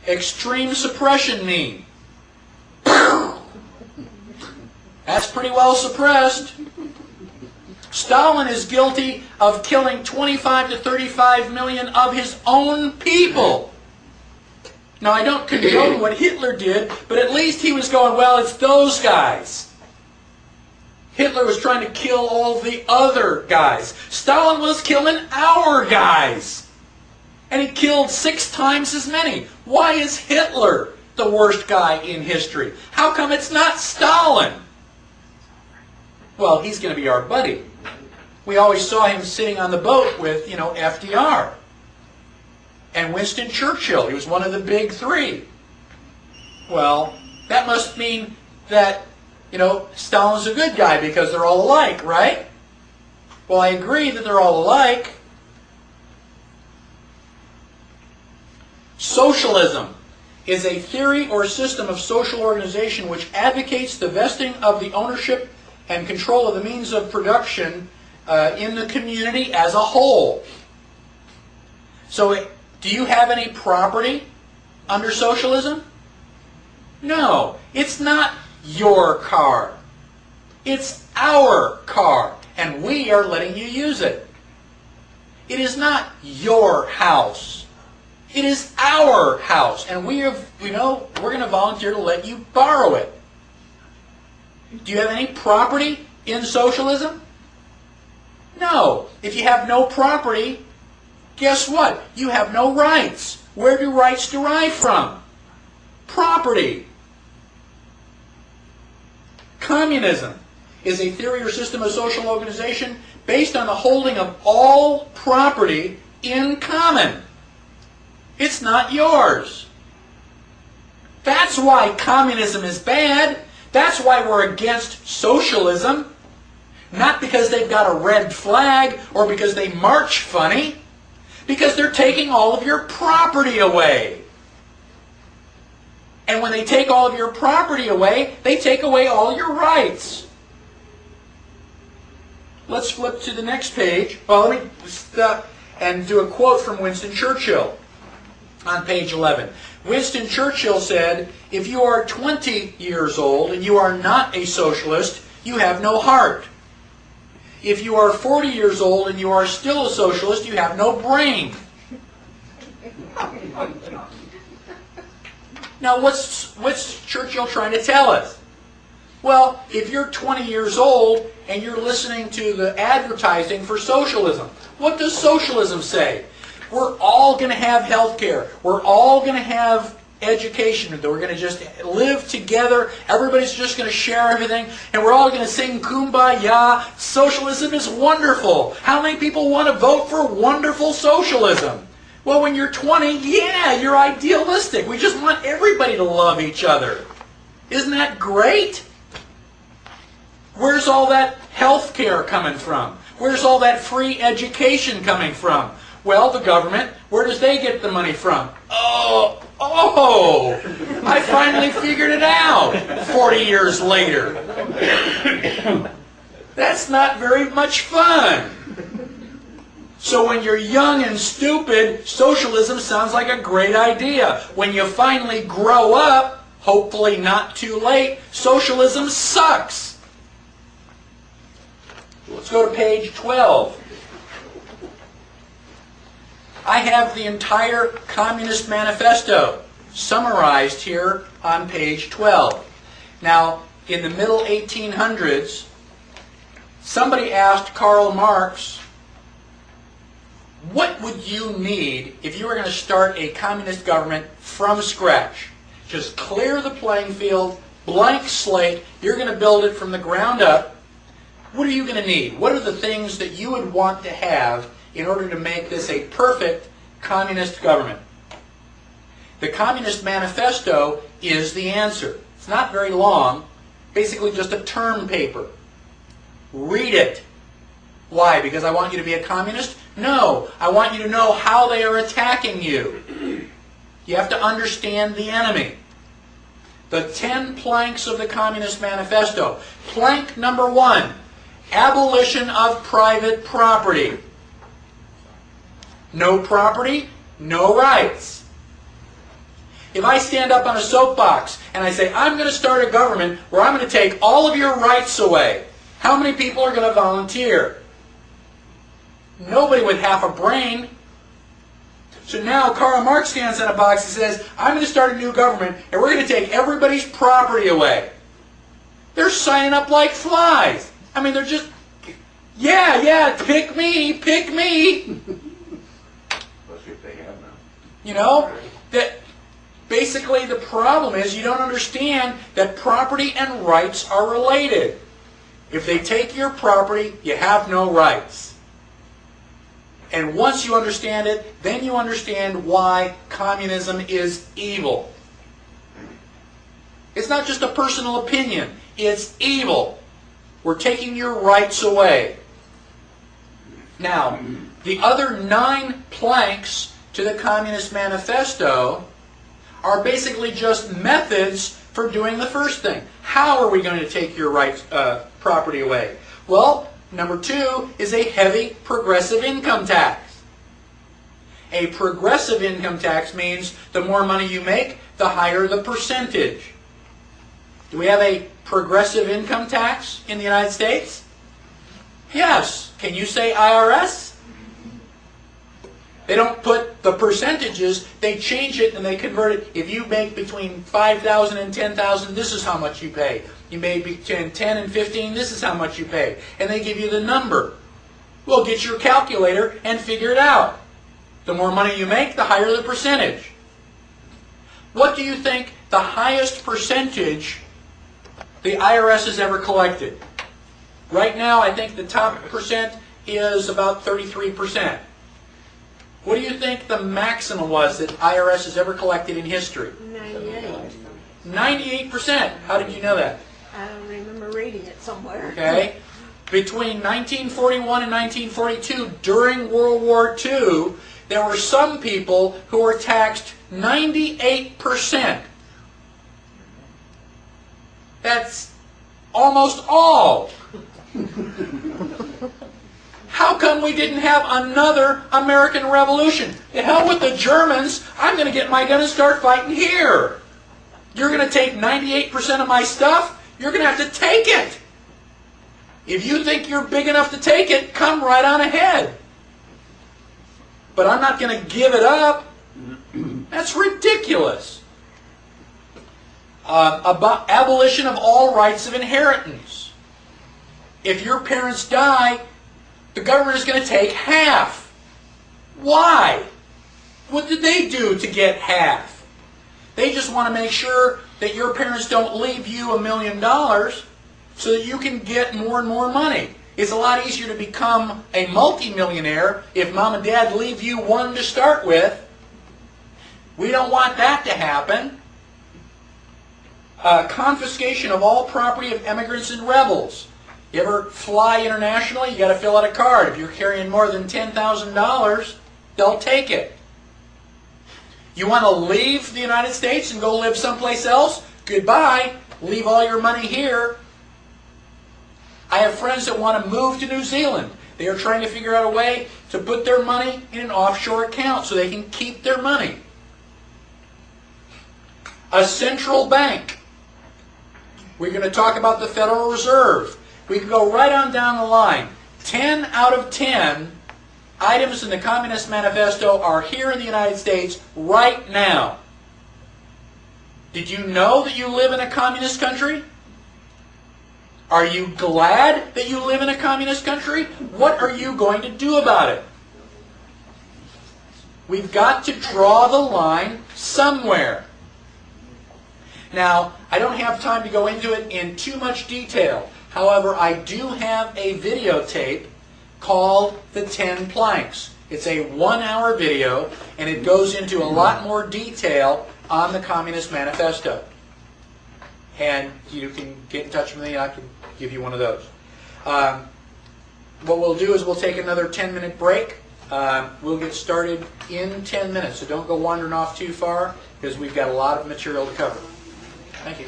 extreme suppression mean? That's pretty well suppressed. Stalin is guilty of killing 25 to 35 million of his own people. Now, I don't condone what Hitler did, but at least he was going, well, it's those guys. Hitler was trying to kill all the other guys. Stalin was killing our guys. And he killed 6 times as many. Why is Hitler the worst guy in history? How come it's not Stalin? Well, he's going to be our buddy. We always saw him sitting on the boat with, FDR. And Winston Churchill. He was one of the big 3. Well, that must mean that, Stalin's a good guy because they're all alike, right? Well, I agree that they're all alike. Socialism is a theory or system of social organization which advocates the vesting of the ownership and control of the means of production in the community as a whole. So, do you have any property under socialism? No. It's not your car. It's our car, and we are letting you use it. It is not your house. It is our house, and we're going to volunteer to let you borrow it. Do you have any property in socialism? No. If you have no property, guess what? You have no rights. Where do rights derive from? Property. Communism is a theory or system of social organization based on the holding of all property in common. It's not yours. That's why communism is bad. That's why we're against socialism. Not because they've got a red flag or because they march funny. Because they're taking all of your property away. And when they take all of your property away, they take away all your rights. Let's flip to the next page. Well, let me stop and do a quote from Winston Churchill on page 11. Winston Churchill said, "If you are 20 years old and you are not a socialist, you have no heart. If you are 40 years old and you are still a socialist, you have no brain." Now, what's Churchill trying to tell us? Well, if you're 20 years old and you're listening to the advertising for socialism, what does socialism say? We're all going to have health care. We're all going to have education. We're going to just live together. Everybody's just going to share everything. And we're all going to sing Kumbaya. Socialism is wonderful. How many people want to vote for wonderful socialism? Well, when you're 20, yeah, you're idealistic. We just want everybody to love each other. Isn't that great? Where's all that health care coming from? Where's all that free education coming from? Well, the government. Where does they get the money from? Oh, I finally figured it out 40 years later. That's not very much fun. So when you're young and stupid, socialism sounds like a great idea. When you finally grow up, hopefully not too late, socialism sucks. Let's go to page 12. I have the entire Communist Manifesto summarized here on page 12. Now, in the middle 1800s, somebody asked Karl Marx, what would you need if you were going to start a communist government from scratch? Just clear the playing field, blank slate, you're going to build it from the ground up. What are you going to need? What are the things that you would want to have in order to make this a perfect communist government? The Communist Manifesto is the answer. It's not very long, basically just a term paper. Read it. Why? Because I want you to be a communist? No, I want you to know how they are attacking you. You have to understand the enemy. The 10 planks of the Communist Manifesto. Plank number 1, abolition of private property. No property, No rights. If I stand up on a soapbox and I say, I'm going to start a government where I'm going to take all of your rights away, how many people are going to volunteer? Nobody with half a brain. So now Karl Marx stands on a box and says, I'm going to start a new government and we're going to take everybody's property away. They're signing up like flies. I mean, they're just, yeah, pick me, pick me. You know, that basically the problem is you don't understand that property and rights are related. If they take your property, you have no rights. And once you understand it, then you understand why communism is evil. It's not just a personal opinion. It's evil. We're taking your rights away. Now, the other 9 planks to the Communist Manifesto are basically just methods for doing the first thing. How are we going to take your rights, property away? Well, number 2 is a heavy progressive income tax. A progressive income tax means the more money you make, the higher the percentage. Do we have a progressive income tax in the United States? Yes. Can you say IRS? They don't put the percentages, they change it and they convert it. If you make between $5,000 and $10,000, this is how much you pay. You make between 10 and 15, this is how much you pay. And they give you the number. Well, get your calculator and figure it out. The more money you make, the higher the percentage. What do you think the highest percentage the IRS has ever collected? Right now, I think the top percent is about 33%. What do you think the maximum was that IRS has ever collected in history? 98. 98%. How did you know that? I don't remember reading it somewhere. Okay. Between 1941 and 1942, during World War II, there were some people who were taxed 98%. That's almost all. How come we didn't have another American Revolution? The hell with the Germans. I'm going to get my gun and start fighting here. You're going to take 98% of my stuff? You're going to have to take it. If you think you're big enough to take it, come right on ahead. But I'm not going to give it up. That's ridiculous. About abolition of all rights of inheritance. If your parents die, the government is going to take half. Why? What did they do to get half? They just want to make sure that your parents don't leave you $1 million so that you can get more and more money. It's a lot easier to become a multi-millionaire if mom and dad leave you $1 to start with. We don't want that to happen. Confiscation of all property of immigrants and rebels. You ever fly internationally? You got to fill out a card. If you're carrying more than $10,000, they'll take it. You want to leave the United States and go live someplace else? Goodbye. Leave all your money here. I have friends that want to move to New Zealand. They are trying to figure out a way to put their money in an offshore account so they can keep their money. A central bank. We're going to talk about the Federal Reserve. We can go right on down the line. 10 out of 10 items in the Communist Manifesto are here in the United States right now. Did you know that you live in a communist country? Are you glad that you live in a communist country? What are you going to do about it? We've got to draw the line somewhere. Now, I don't have time to go into it in too much detail. However, I do have a videotape called The 10 Planks. It's a 1-hour video, and it goes into a lot more detail on the Communist Manifesto. And you can get in touch with me, I can give you one of those. What we'll do is we'll take another 10-minute break. We'll get started in 10 minutes, so don't go wandering off too far, because we've got a lot of material to cover. Thank you.